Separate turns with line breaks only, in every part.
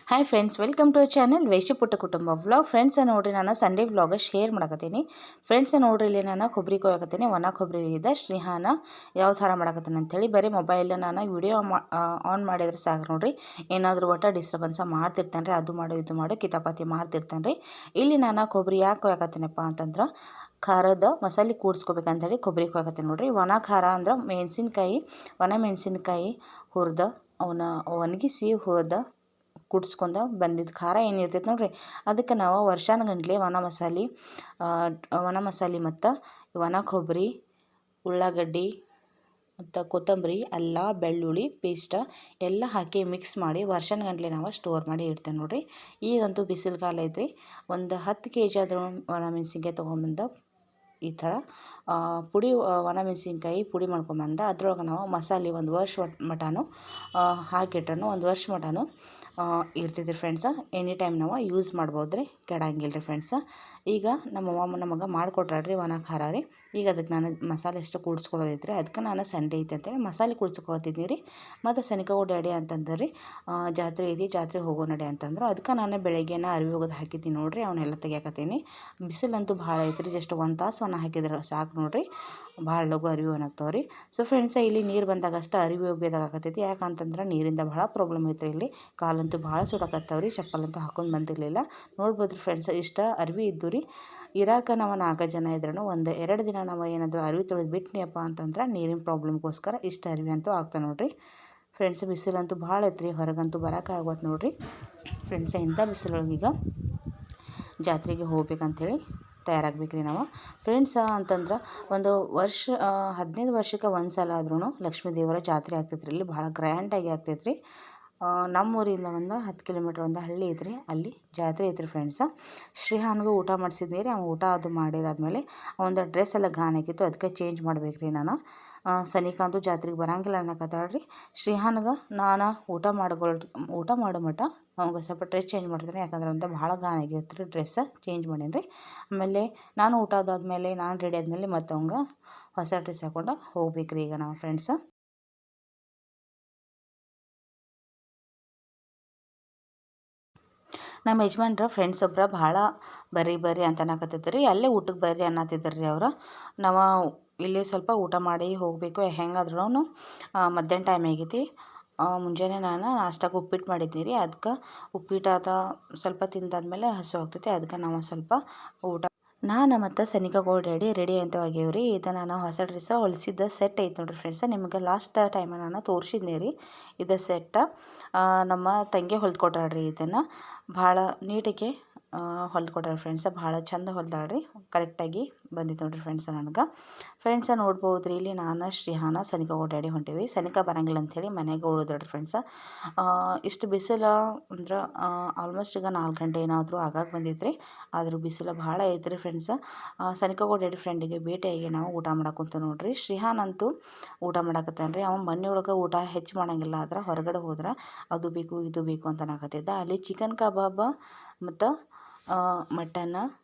Hi friends, welcome to channel Vaishyaputta Kutumba vlog. Friends ನೋಡ್ರಿ, ನಾನು Sunday vlog share ಮಾಡಕತ್ತೀನಿ. Friends ನೋಡ್ರಿ, ಇಲ್ಲಿ ನಾನು ಕೊಬ್ಬರಿ ಕೊಯ್ಯಕತ್ತೀನಿ. ಒಣ ಕೊಬ್ಬರಿ ಇದೆ. ಶ್ರೀಹಾನ ಯಾವ ಥರ ಮಾಡಕತ್ತೀನಿ ಅಂಥೇಳಿ ಬರೀ ಮೊಬೈಲ್ ನಾನು ವಿಡಿಯೋ ಆನ್ ಮಾಡಿದ್ರೆ ಸಾಕು ನೋಡ್ರಿ, ಏನಾದರೂ ಒಟ್ಟು ಡಿಸ್ಟರ್ಬೆನ್ಸ ಮಾಡ್ತಿರ್ತಾನೆ ರೀ. ಅದು ಮಾಡು ಇದು ಮಾಡು ಕಿತಾಪಾತಿ ಮಾಡ್ತಿರ್ತಾನೆ ರೀ. ಇಲ್ಲಿ ನಾನು ಕೊಬ್ಬರಿ ಯಾಕೆ ಕೊಯ್ಯಕತ್ತೀನಪ್ಪ ಅಂತಂದ್ರೆ, ಖಾರದ ಮಸಾಲೆ ಕೂಡಿಸ್ಕೋಬೇಕಂತೇಳಿ ಕೊಬ್ಬರಿ ಕೊಯ್ಯಕತ್ತೀನಿ ನೋಡ್ರಿ. ಒಣ ಖಾರ ಅಂದ್ರೆ ಮೆಣಸಿನ್ಕಾಯಿ, ಒಣ ಮೆಣಸಿನ್ಕಾಯಿ ಹುರಿದ ಅವನ್ನ ಒಣಗಿಸಿ ಹುರಿದ ಕುಡ್ಸ್ಕೊಂಡು ಬಂದಿದ್ದು ಖಾರ ಏನಿರ್ತೈತೆ ನೋಡ್ರಿ, ಅದಕ್ಕೆ ನಾವು ವರ್ಷಾನುಗಂಟ್ಲೆ ಒಣ ಮಸಾಲೆ ಮತ್ತು ಒಣ ಕೊಬ್ಬರಿ, ಉಳ್ಳಾಗಡ್ಡಿ ಮತ್ತು ಕೊತ್ತಂಬರಿ, ಅಲ್ಲ ಬೆಳ್ಳುಳ್ಳಿ ಪೇಸ್ಟ ಎಲ್ಲ ಹಾಕಿ ಮಿಕ್ಸ್ ಮಾಡಿ ವರ್ಷಾನುಗಂಟ್ಲೆ ನಾವು ಸ್ಟೋರ್ ಮಾಡಿ ಇಡ್ತೇವೆ ನೋಡ್ರಿ. ಈಗಂತೂ ಬಿಸಿಲು ಕಾಲ ಐತ್ರಿ. ಒಂದು 10 kg ಆದರೂ ಒಣ ಮೆಣಸಿನ್ಕಾಯಿ ತೊಗೊಂಬಂದು ಈ ಥರ ಪುಡಿ ಒಣ ಮೆಣಸಿನ್ಕಾಯಿ ಪುಡಿ ಮಾಡ್ಕೊಂಬಂದು ಅದ್ರೊಳಗೆ ನಾವು ಮಸಾಲೆ ಒಂದು ವರ್ಷ ಮಟನೂ ಹಾಕಿಟ್ರೂ ಒಂದು ವರ್ಷ ಮಟನೂ ಇರ್ತೈತಿ ರೀ ಫ್ರೆಂಡ್ಸ. ಎನಿ ಟೈಮ್ ನಾವು ಯೂಸ್ ಮಾಡ್ಬೋದು ರೀ, ಕೆಡಂಗಿಲ್ಲ ರೀ ಫ್ರೆಂಡ್ಸ. ಈಗ ನಮ್ಮ ಅವ್ವ ನಮಗೆ ಮಾಡಿಕೊಟ್ರಾಡ್ರಿ ಒಣ ಖಾರ ರೀ. ಈಗ ಅದಕ್ಕೆ ನಾನು ಮಸಾಲೆ ಎಷ್ಟು ಕೂಡಿಸ್ಕೊಳ್ಳೋದೈತ್ರಿ, ಅದಕ್ಕೆ ನಾನು ಸಂಡೇ ಐತೆ ಅಂತೇಳಿ ಮಸಾಲೆ ಕೂಡ್ಸ್ಕೊತಿದ್ದೀನಿ ರೀ. ಮತ್ತು ಸನಿಕಗೋ ಡ್ಯಾಡಿ ಅಂತಂದ್ರೆ ರೀ, ಜಾತ್ರೆ ಐತಿ, ಜಾತ್ರೆ ಹೋಗೋ ನಡೆ ಅಂತಂದ್ರು. ಅದಕ್ಕೆ ನಾನು ಬೆಳಗ್ಗೆನ ಅರಿವಿ ಹೋಗೋದು ಹಾಕಿದ್ದೀನಿ ನೋಡ್ರಿ, ಅವನ್ನೆಲ್ಲ ತೆಗಿಯಾಕತ್ತೀನಿ. ಬಿಸಿಲಂತೂ ಭಾಳ ಐತ್ರಿ. ಜಸ್ಟ್ 1 ತಾಸು ಒಣ ಹಾಕಿದ್ರೆ ಸಾಕು ನೋಡ್ರಿ, ಭಾಳ ಲಘು ಅರಿವಿ ಒಣಗ್ತಾವೆ ರೀ. ಸೊ ಫ್ರೆಂಡ್ಸ, ಇಲ್ಲಿ ನೀರು ಬಂದಾಗ ಅಷ್ಟು ಅರಿವಿ ಒಗೆಯೋದಾಗತ್ತೈತಿ. ಯಾಕಂತಂದ್ರೆ ನೀರಿಂದ ಭಾಳ ಪ್ರಾಬ್ಲಮ್ ಐತ್ರಿ. ಇಲ್ಲಿ ಕಾಲಂತೂ ಭಾಳ ಸುಡಕತ್ತಾವ ರೀ. ಚಪ್ಪಲಂತೂ ಹಾಕೊಂಡು ಬಂದಿರಲಿಲ್ಲ. ನೋಡ್ಬೋದು ಫ್ರೆಂಡ್ಸ್, ಇಷ್ಟ ಅರಿವಿ ಇದ್ದು ರೀ. ಇರಾಕ ನಾವು 4 ಜನ ಇದ್ರೂ 1-2 ದಿನ ನಾವು ಏನಾದರೂ ಅರಿವಿ ತೊಳೆದು ಬಿಟ್ನಿಯಪ್ಪ ಅಂತಂದ್ರೆ ನೀರಿನ ಪ್ರಾಬ್ಲಮ್ಗೋಸ್ಕರ ಇಷ್ಟು ಅರಿವಿ ಅಂತೂ ಆಗ್ತಾವೆ ನೋಡ್ರಿ. ಫ್ರೆಂಡ್ಸ್, ಬಿಸಿಲಂತೂ ಭಾಳ ಐತ್ರಿ, ಹೊರಗಂತೂ ಬರೋಕ್ಕಾಗತ್ತೆ ನೋಡ್ರಿ. ಫ್ರೆಂಡ್ಸ, ಇಂಥ ಬಿಸಿಲೊಳಗೀಗ ಜಾತ್ರೆಗೆ ಹೋಗ್ಬೇಕಂಥೇಳಿ ತಯಾರಾಗ್ಬೇಕು ರೀ ನಾವು. ಫ್ರೆಂಡ್ಸ ಅಂತಂದ್ರೆ ಒಂದು ವರ್ಷ 15 ವರ್ಷಕ್ಕೆ ಒಂದು ಸಲ ಆದ್ರೂ ಲಕ್ಷ್ಮೀ ದೇವರ ಜಾತ್ರೆ ಆಗ್ತೈತ್ರಿ. ಇಲ್ಲಿ ಭಾಳ ಗ್ರ್ಯಾಂಡಾಗಿ ಆಗ್ತೈತ್ರಿ. ನಮ್ಮೂರಿಂದ ಒಂದು 10 ಕಿಲೋಮೀಟ್ರ್ ಒಂದು ಹಳ್ಳಿ ಐತ್ರಿ, ಅಲ್ಲಿ ಜಾತ್ರೆ ಐತ್ರಿ ಫ್ರೆಂಡ್ಸ. ಶ್ರೀಹಾನ್ಗೂ ಊಟ ಮಾಡಿಸಿದ್ನಿ ರೀ. ಅವ್ನು ಊಟ ಅದು ಮಾಡಿದಾದ್ಮೇಲೆ ಒಂದು ಡ್ರೆಸ್ ಎಲ್ಲ ಗಾನ್ ಆಗಿತ್ತು, ಅದಕ್ಕೆ ಚೇಂಜ್ ಮಾಡ್ಬೇಕು ರೀ ನಾನು. ಸನಿಕಂತೂ ಜಾತ್ರೆಗೆ ಬರೋಂಗಿಲ್ಲ ಅನ್ನಕತ್ತಾಳ್ರಿ. ಶ್ರೀಹಾನ್ಗೆ ನಾನು ಊಟ ಮಾಡೋ ಮಟ್ಟ ಅವ್ನಿಗೆ ಸ್ವಲ್ಪ ಡ್ರೆಸ್ ಚೇಂಜ್ ಮಾಡ್ತೀನಿ, ಯಾಕಂದ್ರೆ ಅಂತ ಭಾಳ ಗಾನ್ ಆಗಿತ್ತು ರೀ. ಡ್ರೆಸ್ಸ ಚೇಂಜ್ ಮಾಡೀನಿ ರೀ. ಆಮೇಲೆ ನಾನು ಊಟ ಅದಾದ್ಮೇಲೆ ನಾನು ರೆಡಿ ಆದಮೇಲೆ ಮತ್ತು ಅವಂಗೆ ಹೊಸ ಡ್ರೆಸ್ ಹಾಕ್ಕೊಂಡು ಹೋಗ್ಬೇಕು ರೀ ಈಗ ನಾವು ಫ್ರೆಂಡ್ಸ. ನಮ್ಮ ಯಜಮಾನ್ರ ಫ್ರೆಂಡ್ಸ್ ಒಬ್ಬರ ಭಾಳ ಬರ್ರಿ ಅಂತ ಅನ್ನಕತ್ತಿದ್ರು ರೀ. ಅಲ್ಲೇ ಊಟಕ್ಕೆ ಬರ್ರಿ ಅನ್ನತ್ತಿದ್ರು ರೀ ಅವರು. ನಾವು ಇಲ್ಲಿ ಸ್ವಲ್ಪ ಊಟ ಮಾಡಿ ಹೋಗಬೇಕು. ಹೆಂಗಾದ್ರೂ ಮಧ್ಯಾಹ್ನ ಟೈಮ್ ಆಗೈತಿ. ಮುಂಜಾನೆ ನಾನು ನಾಷ್ಟಕ್ಕೆ ಉಪ್ಪಿಟ್ಟು ಮಾಡಿದ್ದೀನಿ ರೀ. ಅದಕ್ಕೆ ಉಪ್ಪಿಟ್ಟು ಸ್ವಲ್ಪ ತಿಂದಾದ್ಮೇಲೆ ಹಸು ಆಗ್ತೈತಿ. ಅದಕ್ಕೆ ನಾವು ಸ್ವಲ್ಪ ಊಟ ನಾನು ಮತ್ತು ಸನಿಕಗೋ ಡ್ಯಾಡಿ ರೆಡಿ ಅಂತ ಆಗ್ಯಾವ್ರಿ. ಇದು ನಾನು ಹೊಸ ಡ್ರೆಸ್ಸ ಹೊಲಿಸಿದ್ದ ಸೆಟ್ ಐತೆ ನೋಡ್ರಿ ಫ್ರೆಂಡ್ಸ. ನಿಮ್ಗೆ ಲಾಸ್ಟ್ ಟೈಮ್ ನಾನು ತೋರಿಸಿದ್ನಿ ರೀ ಇದು ಸೆಟ್ಟ. ನಮ್ಮ ತಂಗಿ ಹೊಲ್ಕೊಟ್ಟಾಳ್ರಿ. ಇದನ್ನು ಭಾಳ ನೀಟಾಗಿ ಹೊಲ್ಕೊಟ್ಟಾಳ್ರಿ ಫ್ರೆಂಡ್ಸ. ಭಾಳ ಚಂದ ಹೊಲ್ದಾಳ್ರಿ, ಕರೆಕ್ಟಾಗಿ ಬಂದಿತ್ತು ನೋಡ್ರಿ ಫ್ರೆಂಡ್ಸ ನನಗೆ. ಫ್ರೆಂಡ್ಸ ನೋಡ್ಬೋದು ರೀ, ಇಲ್ಲಿ ನಾನು ಶ್ರೀಹಾನ ಸನಿಕಗೋ ಡ್ಯಾಡಿ ಹೊಂಟೀವಿ. ಸನಿಕ ಬರಂಗಿಲ್ಲ ಅಂಥೇಳಿ ಮನೆಗೆ ಉಳಿದ್ರಿ ಫ್ರೆಂಡ್ಸ. ಇಷ್ಟು ಬಿಸಿಲು ಅಂದ್ರೆ ಆಲ್ಮೋಸ್ಟ್ ಈಗ 4 ಗಂಟೆ ಏನಾದರೂ ಆಗಾಗ ಬಂದಿತ್ತು ರೀ. ಆದರೂ ಬಿಸಿಲು ಭಾಳ ಐತ್ರಿ ಫ್ರೆಂಡ್ಸ. ಸನಿಕಗೋ ಡ್ಯಾಡಿ ಫ್ರೆಂಡಿಗೆ ಭೇಟಿಯಾಗಿ ನಾವು ಊಟ ಮಾಡಕ್ಕಂತ ನೋಡ್ರಿ. ಶ್ರೀಹಾನ್ ಅಂತೂ ಊಟ ಮಾಡಕತ್ತಾನ ರೀ. ಅವನು ಮನೆಯೊಳಗೆ ಊಟ ಹೆಚ್ಚು ಮಾಡೋಂಗಿಲ್ಲ, ಆದ್ರೆ ಹೊರಗಡೆ ಹೋದ್ರೆ ಅದು ಬೇಕು ಇದು ಬೇಕು ಅಂತ ಅನ್ನಕತ್ತಿದ್ದ. ಅಲ್ಲಿ ಚಿಕನ್ ಕಬಾಬ್ ಮತ್ತು ಮಟನ್,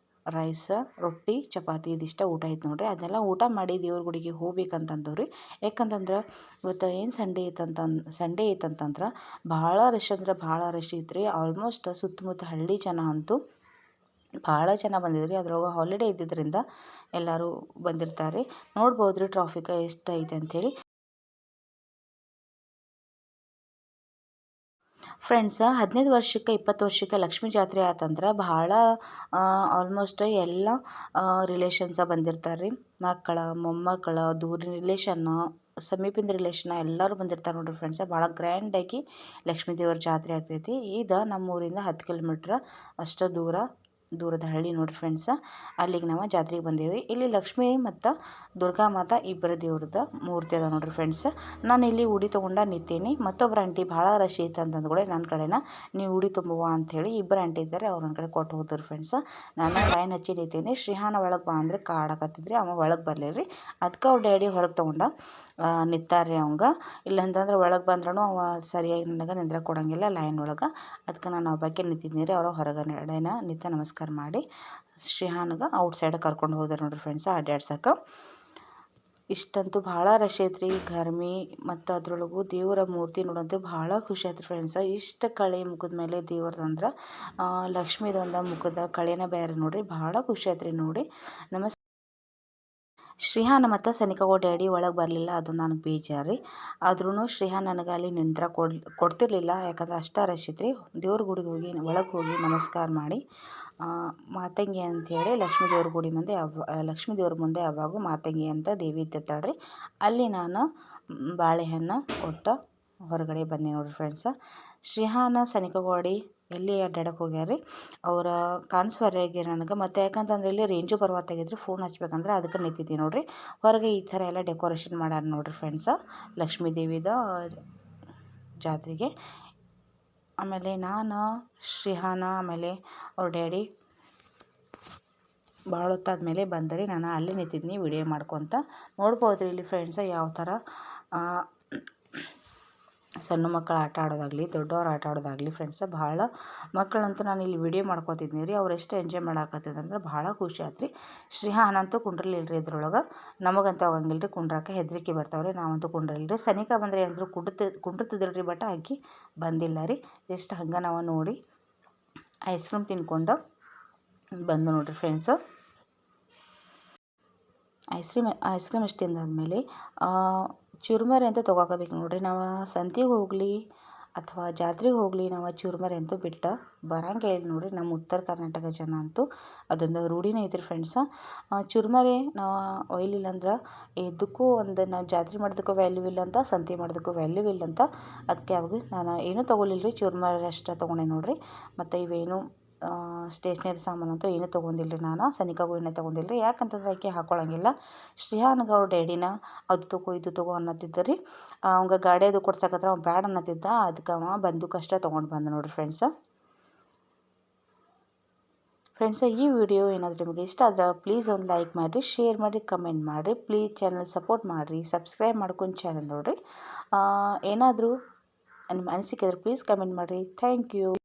ರೈಸ್, ರೊಟ್ಟಿ, ಚಪಾತಿ ಇದಿಷ್ಟ ಊಟ ಐತೆ ನೋಡ್ರಿ. ಅದನ್ನೆಲ್ಲ ಊಟ ಮಾಡಿ ದೇವ್ರ ಗುಡಿಗೆ ಹೋಗ್ಬೇಕಂತಂದವ್ರಿ. ಯಾಕಂತಂದ್ರೆ ಇವತ್ತು ಏನು ಸಂಡೇ ಐತಂತಂದ್ರೆ ಭಾಳ ರಶ್ ಅಂದ್ರೆ ಭಾಳ ರಶ್ ಐತ್ರಿ. ಆಲ್ಮೋಸ್ಟ್ ಸುತ್ತಮುತ್ತ ಹಳ್ಳಿ ಜನ ಅಂತೂ ಭಾಳ ಜನ ಬಂದಿದ್ರಿ. ಅದ್ರೊಳಗೆ ಹಾಲಿಡೇ ಇದ್ದಿದ್ದರಿಂದ ಎಲ್ಲರೂ ಬಂದಿರ್ತಾರೆ. ನೋಡ್ಬೋದು ರೀ ಟ್ರಾಫಿಕ್ ಎಷ್ಟು ಐತೆ ಅಂಥೇಳಿ. ಫ್ರೆಂಡ್ಸ, 15 ವರ್ಷಕ್ಕೆ 20 ವರ್ಷಕ್ಕೆ ಲಕ್ಷ್ಮೀ ಜಾತ್ರೆ ಆತಂದ್ರೆ ಭಾಳ ಆಲ್ಮೋಸ್ಟ್ ಎಲ್ಲ ರಿಲೇಷನ್ಸ ಬಂದಿರ್ತಾರೆ ರೀ. ಮಕ್ಕಳ ಮೊಮ್ಮಕ್ಕಳ ದೂರಿನ ರಿಲೇಷನ್ನು, ಸಮೀಪದ ರಿಲೇಷನ್ ಎಲ್ಲರೂ ಬಂದಿರ್ತಾರೆ ನೋಡ್ರಿ ಫ್ರೆಂಡ್ಸ. ಭಾಳ ಗ್ರ್ಯಾಂಡಾಗಿ ಲಕ್ಷ್ಮೀ ದೇವ್ರ ಜಾತ್ರೆ ಆಗ್ತೈತಿ. ಇದು ನಮ್ಮೂರಿಂದ 10 ಕಿಲೋಮೀಟ್ರ್ ಅಷ್ಟು ದೂರದ ಹಳ್ಳಿ ನೋಡ್ರಿ ಫ್ರೆಂಡ್ಸ. ಅಲ್ಲಿಗೆ ನಾವು ಜಾತ್ರೆಗೆ ಬಂದೀವಿ. ಇಲ್ಲಿ ಲಕ್ಷ್ಮೀ ಮತ್ತು ದುರ್ಗಾ ಮಾತಾ ಇಬ್ಬರ ದೇವ್ರದ ಮೂರ್ತಿ ಅದ ನೋಡ್ರಿ ಫ್ರೆಂಡ್ಸ್. ನಾನು ಇಲ್ಲಿ ಉಡಿ ತೊಗೊಂಡು ನಿಂತೀನಿ. ಮತ್ತೊಬ್ಬರು ಆಂಟಿ ಭಾಳ ರಶ್ ಐತೆ ಅಂತಂದು ಕೂಡ ನನ್ನ ಕಡೆನ ನೀವು ಉಡಿ ತುಂಬುವ ಅಂಥೇಳಿ ಇಬ್ಬರು ಆಂಟಿ ಇದ್ದಾರೆ, ಅವ್ರ ನನ್ನ ಕಡೆ ಕೊಟ್ಟು ಹೋದ್ರು ಫ್ರೆಂಡ್ಸ. ನಾನು ಲೈನ್ ಹಚ್ಚಿ ನಿಂತೀನಿ. ಶ್ರೀಹಾನ ಒಳಗೆ ಬಾ ಅಂದರೆ ಕಾಡಕತ್ತಿದ್ರಿ, ಅವ ಒಳಗೆ ಬರಲಿಲ್ಲ ರೀ. ಅದಕ್ಕೆ ಅವ್ರ ಡ್ಯಾಡಿ ಹೊರಗೆ ತೊಗೊಂಡು ನಿಂತಾರ್ರಿ ಅವಂಗೆ. ಇಲ್ಲಂತಂದ್ರೆ ಒಳಗೆ ಬಂದ್ರೂ ಅವ ಸರಿಯಾಗಿ ನನಗೆ ನಿಂದ್ರಕ್ಕೆ ಕೊಡೋಂಗಿಲ್ಲ ಲೈನ್ ಒಳಗೆ. ಅದಕ್ಕೆ ನಾನು ಅವ್ರ ಬಗ್ಗೆ ನಿಂತಿದ್ದೀನಿ ರೀ. ಅವ್ರ ಹೊರಗಡೆನ ನಿಂತ ನಮಸ್ಕಾರ ಮಾಡಿ ಶ್ರೀಹಾನ್ಗೆ ಔಟ್ ಸೈಡ್ ಕರ್ಕೊಂಡು ಹೋದ್ರು ನೋಡ್ರಿ ಫ್ರೆಂಡ್ಸ ಅಡ್ಡಾಡ್ಸಕ್ಕೆ. ಇಷ್ಟಂತೂ ಭಾಳ ರಶ್ ಐತ್ರಿ ಗರ್ಮಿ ಮತ್ತು ಅದ್ರೊಳಗೂ ದೇವರ ಮೂರ್ತಿ ನೋಡಂತೂ ಭಾಳ ಖುಷಿ ಆಯ್ತು ಫ್ರೆಂಡ್ಸ. ಇಷ್ಟು ಕಳೆ ಮುಖದ ಮೇಲೆ ದೇವ್ರದಂದ್ರೆ ಲಕ್ಷ್ಮೀದೊಂದು ಮುಖದ ಕಳೆನ ಬೇರೆ ನೋಡ್ರಿ, ಭಾಳ ಖುಷಿ ಆಯ್ತು ನೋಡಿ. ಶ್ರೀಹಾನ್ ಮತ್ತು ಸನಿಕಗೋ ಡ್ಯಾಡಿ ಒಳಗೆ ಬರಲಿಲ್ಲ, ಅದು ನನಗೆ ಬೇಜಾರು ರೀ. ಆದ್ರೂ ಶ್ರೀಹಾನ್ ನನಗೆ ಅಲ್ಲಿ ನಿಂತ್ರ ಕೊಡ್ತಿರ್ಲಿಲ್ಲ, ಯಾಕಂದ್ರೆ ಅಷ್ಟೇ ರಶ್ ಇತ್ತು ರೀ. ದೇವ್ರ ಗುಡಿಗೆ ಹೋಗಿ ಒಳಗೆ ಹೋಗಿ ನಮಸ್ಕಾರ ಮಾಡಿ ಮಾತಂಗಿ ಅಂಥೇಳಿ ಲಕ್ಷ್ಮೀ ದೇವ್ರ ಗುಡಿ ಮುಂದೆ ಲಕ್ಷ್ಮೀ ದೇವ್ರ ಮುಂದೆ ಯಾವಾಗೂ ಮಾತಂಗಿ ಅಂತ ದೇವಿ ಇದ್ದಿರ್ತಾಳೆ ರೀ. ಅಲ್ಲಿ ನಾನು ಬಾಳೆಹಣ್ಣು ಕೊಟ್ಟು ಹೊರಗಡೆ ಬಂದೆ ನೋಡಿರಿ ಫ್ರೆಂಡ್ಸ. ಶ್ರೀಹಾನ ಸನಿಕಗೋಡಿ ಎಲ್ಲಿ ಅಡ್ಡಾಡಕ್ಕೆ ಹೋಗ್ಯಾರ ರೀ, ಅವ್ರ ಕಾಣಿಸ್ವರ್ಯಾಗಿ ನನಗೆ. ಮತ್ತು ಯಾಕಂತಂದ್ರೆ ಇಲ್ಲಿ ರೇಂಜು ಬರುವತ್ತಾಗಿದ್ರಿ, ಫೋನ್ ಹಚ್ಬೇಕಂದ್ರೆ ಅದಕ್ಕೆ ನಿಂತಿದ್ದೆ ನೋಡಿರಿ. ಹೊರಗೆ ಈ ಥರ ಎಲ್ಲ ಡೆಕೋರೇಷನ್ ಮಾಡ್ಯಾರ ನೋಡಿರಿ ಫ್ರೆಂಡ್ಸ, ಲಕ್ಷ್ಮೀ ದೇವಿದ ಜಾತ್ರೆಗೆ. ಆಮೇಲೆ ನಾನು ಶ್ರೀಹಾನ ಆಮೇಲೆ ಅವ್ರ ಡ್ಯಾಡಿ ಭಾಳ ಹೊತ್ತಾದ್ಮೇಲೆ ಬಂದರಿ. ನಾನು ಅಲ್ಲೇ ನಿಂತಿದ್ನಿ ವಿಡಿಯೋ ಮಾಡ್ಕೊತ. ನೋಡ್ಬೋದು ಇಲ್ಲಿ ಫ್ರೆಂಡ್ಸ ಯಾವ ಥರ ಸಣ್ಣ ಮಕ್ಕಳು ಆಟ ಆಡೋದಾಗಲಿ ದೊಡ್ಡವ್ರು ಆಟ ಆಡೋದಾಗಲಿ ಫ್ರೆಂಡ್ಸ, ಭಾಳ ಮಕ್ಕಳಂತೂ ನಾನು ಇಲ್ಲಿ ವಿಡಿಯೋ ಮಾಡ್ಕೋತಿದ್ನಿ ರೀ. ಅವ್ರು ಎಷ್ಟು ಎಂಜಾಯ್ ಮಾಡಾಕತ್ತಿದಂದ್ರೆ ಭಾಳ ಖುಷಿ ಆಯ್ತು ರೀ. ಶ್ರೀಹಾನಂತೂ ಕುಂಡ್ರಲಿಲ್ಲ ರೀ ಇದ್ರೊಳಗೆ. ನಮಗಂತೂ ಆಗಂಗಿಲ್ಲ ರೀ, ಕುಂಡ್ರಾಕ ಹೆದರಿಕೆ ಬರ್ತಾವೆ ರೀ, ನಾವಂತೂ ಕುಂಡ್ರಲಿಲ್ಲ ರೀ. ಸನಿಕ ಬಂದರೆ ಏನಾದರೂ ಕುಂಡಿರ್ತಿದ್ರು ರೀ, ಬಟ್ ಆಕಿ ಬಂದಿಲ್ಲ ರೀ. ಜಸ್ಟ್ ಹಂಗೆ ನಾವು ನೋಡಿ ಐಸ್ ಕ್ರೀಮ್ ತಿನ್ಕೊಂಡು ಬಂದು ನೋಡಿರಿ ಫ್ರೆಂಡ್ಸು. ಐಸ್ ಕ್ರೀಮ್ ಇಷ್ಟು ತಿಂದಾದ್ಮೇಲೆ ಚುರುಮರಿ ಅಂತೂ ತೊಗೋಬೇಕು ನೋಡಿರಿ. ನಾವು ಸಂತಿಗೆ ಹೋಗಲಿ ಅಥವಾ ಜಾತ್ರೆಗೆ ಹೋಗಲಿ ನಾವು ಚುರುಮರಿ ಅಂತೂ ಬಿಟ್ಟು ಬರಂಗೆ ಇಲ್ಲ ನೋಡಿರಿ. ನಮ್ಮ ಉತ್ತರ ಕರ್ನಾಟಕ ಜನ ಅಂತೂ ಅದೊಂದು ರೂಢಿನೇ ಐತ್ರಿ ಫ್ರೆಂಡ್ಸ. ಚುರುಮರಿ ನಾವು ಒಯ್ಲಿಲ್ಲ ಅಂದ್ರೆ ಇದಕ್ಕೂ ಒಂದು ನಾವು ಜಾತ್ರೆ ಮಾಡೋದಕ್ಕೂ ವ್ಯಾಲ್ಯೂ ಇಲ್ಲ ಅಂತ, ಸಂತೆ ಮಾಡೋದಕ್ಕೂ ವ್ಯಾಲ್ಯೂ ಇಲ್ಲ ಅಂತ. ಅದಕ್ಕೆ ಅವಾಗ ನಾನು ಏನೂ ತೊಗೊಲಿಲ್ಲ ರೀ, ಚುರುಮರಿ ಅಷ್ಟೇ ತೊಗೊಂಡೆ ನೋಡಿರಿ. ಮತ್ತು ಇವೇನು ಸ್ಟೇಷ್ನರಿ ಸಾಮಾನಂತೂ ಏನೂ ತೊಗೊಂಡಿಲ್ಲ ರೀ. ನಾನು ಸನಿಕಾಗೂ ಏನೂ ತೊಗೊಂಡಿಲ್ಲ ರೀ, ಯಾಕಂತಂದ್ರೆ ಆಕೆ ಹಾಕ್ಕೊಳಂಗಿಲ್ಲ. ಶ್ರೀಹಾನ್ಗೆ ಅವ್ರ ಡ್ಯಾಡಿನ ಅದು ತೊಗೋ ಇದು ತೊಗೋ ಅನ್ನತ್ತಿದ್ದ ರೀ. ಅವಂಗೆ ಗಾಡಿ ಅದು ಕೊಡ್ಸಕತ್ರ ಅವ್ನು ಬ್ಯಾಡ ಅನ್ನತ್ತಿದ್ದ, ಅದಕ್ಕೆ ಅವ ಬಂದೂಕಷ್ಟೇ ತೊಗೊಂಡು ಬಂದ ನೋಡಿರಿ ಫ್ರೆಂಡ್ಸ. ಈ ವಿಡಿಯೋ ಏನಾದರೂ ನಿಮಗೆ ಇಷ್ಟ ಆದ್ರೆ ಪ್ಲೀಸ್ ಒಂದು ಲೈಕ್ ಮಾಡಿರಿ, ಶೇರ್ ಮಾಡಿರಿ, ಕಮೆಂಟ್ ಮಾಡಿರಿ. ಪ್ಲೀಸ್ ಚಾನಲ್ ಸಪೋರ್ಟ್ ಮಾಡಿರಿ, ಸಬ್ಸ್ಕ್ರೈಬ್ ಮಾಡ್ಕೊಂಡು ಚಾನಲ್ ನೋಡಿರಿ. ಏನಾದರೂ ನಿಮ್ಮ ಅನಿಸಿಕೆ ಇದ್ರೆ ಪ್ಲೀಸ್ ಕಮೆಂಟ್ ಮಾಡಿರಿ. Thank you.